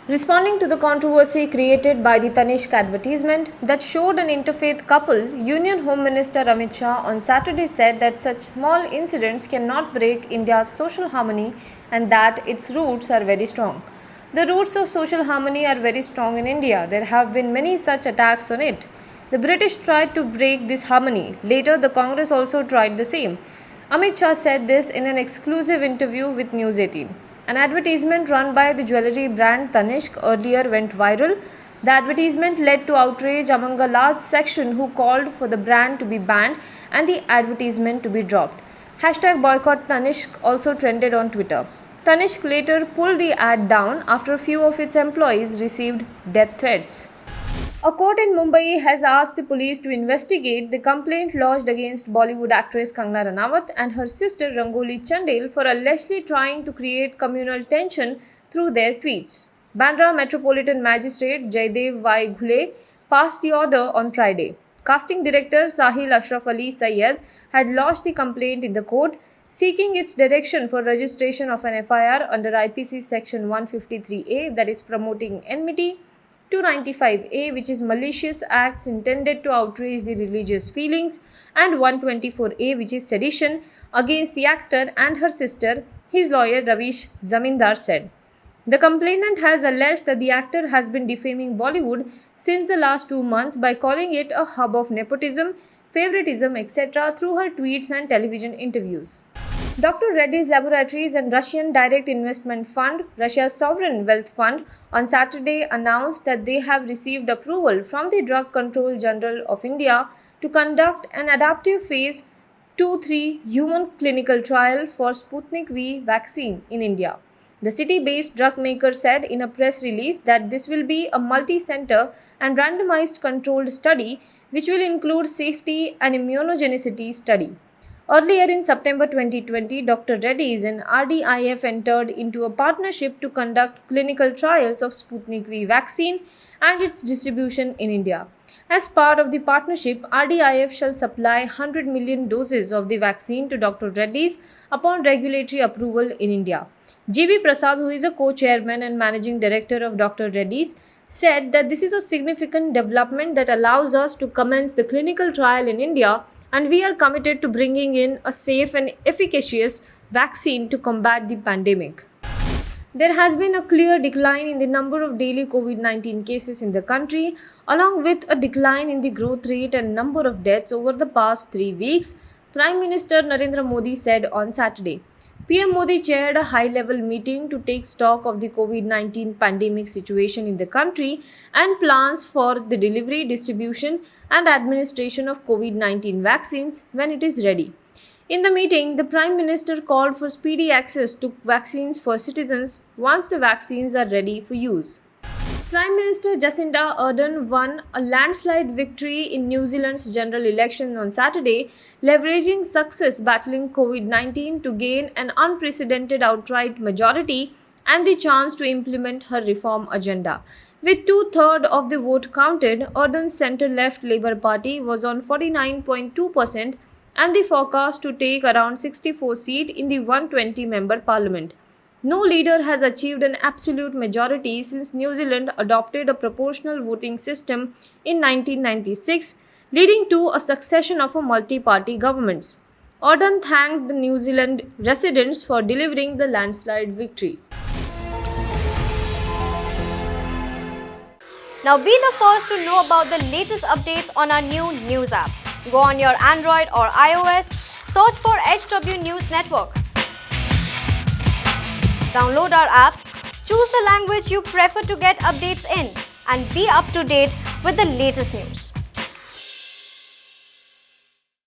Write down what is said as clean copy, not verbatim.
Responding to the controversy created by the Tanishq advertisement that showed an interfaith couple, Union Home Minister Amit Shah on Saturday said that such small incidents cannot break India's social harmony and that its roots are very strong. The roots of social harmony are very strong in India. There have been many such attacks on it. The British tried to break this harmony. Later, the Congress also tried the same. Amit Shah said this in an exclusive interview with News 18. An advertisement run by the jewellery brand Tanishq earlier went viral. The advertisement led to outrage among a large section who called for the brand to be banned and the advertisement to be dropped. Hashtag boycott Tanishq also trended on Twitter. Tanishq later pulled the ad down after a few of its employees received death threats. A court in Mumbai has asked the police to investigate the complaint lodged against Bollywood actress Kangana Ranaut and her sister Rangoli Chandel for allegedly trying to create communal tension through their tweets. Bandra Metropolitan Magistrate Jaydev Y. Ghule passed the order on Friday. Casting director Sahil Ashraf Ali Syed had lodged the complaint in the court, seeking its direction for registration of an FIR under IPC Section 153A, that is promoting enmity, 295A, which is malicious acts intended to outrage the religious feelings, and 124A, which is sedition, against the actor and her sister, his lawyer Ravish Zamindar said. The complainant has alleged that the actor has been defaming Bollywood since the last 2 months by calling it a hub of nepotism, favoritism, etc. through her tweets and television interviews. Dr. Reddy's Laboratories and Russian Direct Investment Fund, Russia's sovereign wealth fund, on Saturday announced that they have received approval from the Drug Control General of India to conduct an adaptive phase 2-3 human clinical trial for Sputnik V vaccine in India. The city-based drug maker said in a press release that this will be a multi-center and randomized controlled study which will include safety and immunogenicity study. Earlier in September 2020, Dr. Reddy's and RDIF entered into a partnership to conduct clinical trials of Sputnik V vaccine and its distribution in India. As part of the partnership, RDIF shall supply 100 million doses of the vaccine to Dr. Reddy's upon regulatory approval in India. G.V. Prasad, who is a co-chairman and managing director of Dr. Reddy's, said that this is a significant development that allows us to commence the clinical trial in India, and we are committed to bringing in a safe and efficacious vaccine to combat the pandemic. There has been a clear decline in the number of daily COVID-19 cases in the country, along with a decline in the growth rate and number of deaths over the past 3 weeks, Prime Minister Narendra Modi said on Saturday. PM Modi chaired a high-level meeting to take stock of the COVID-19 pandemic situation in the country and plans for the delivery, distribution and administration of COVID-19 vaccines when it is ready. In the meeting, the Prime Minister called for speedy access to vaccines for citizens once the vaccines are ready for use. Prime Minister Jacinda Ardern won a landslide victory in New Zealand's general election on Saturday, leveraging success battling COVID-19 to gain an unprecedented outright majority and the chance to implement her reform agenda. With 2/3 of the vote counted, Ardern's centre-left Labour Party was on 49.2% and the forecast to take around 64 seats in the 120-member parliament. No leader has achieved an absolute majority since New Zealand adopted a proportional voting system in 1996, leading to a succession of multi-party governments. Ardern thanked the New Zealand residents for delivering the landslide victory. Now be the first to know about the latest updates on our new news app. Go on your Android or iOS, search for HW News Network. Download our app, choose the language you prefer to get updates in, and be up to date with the latest news.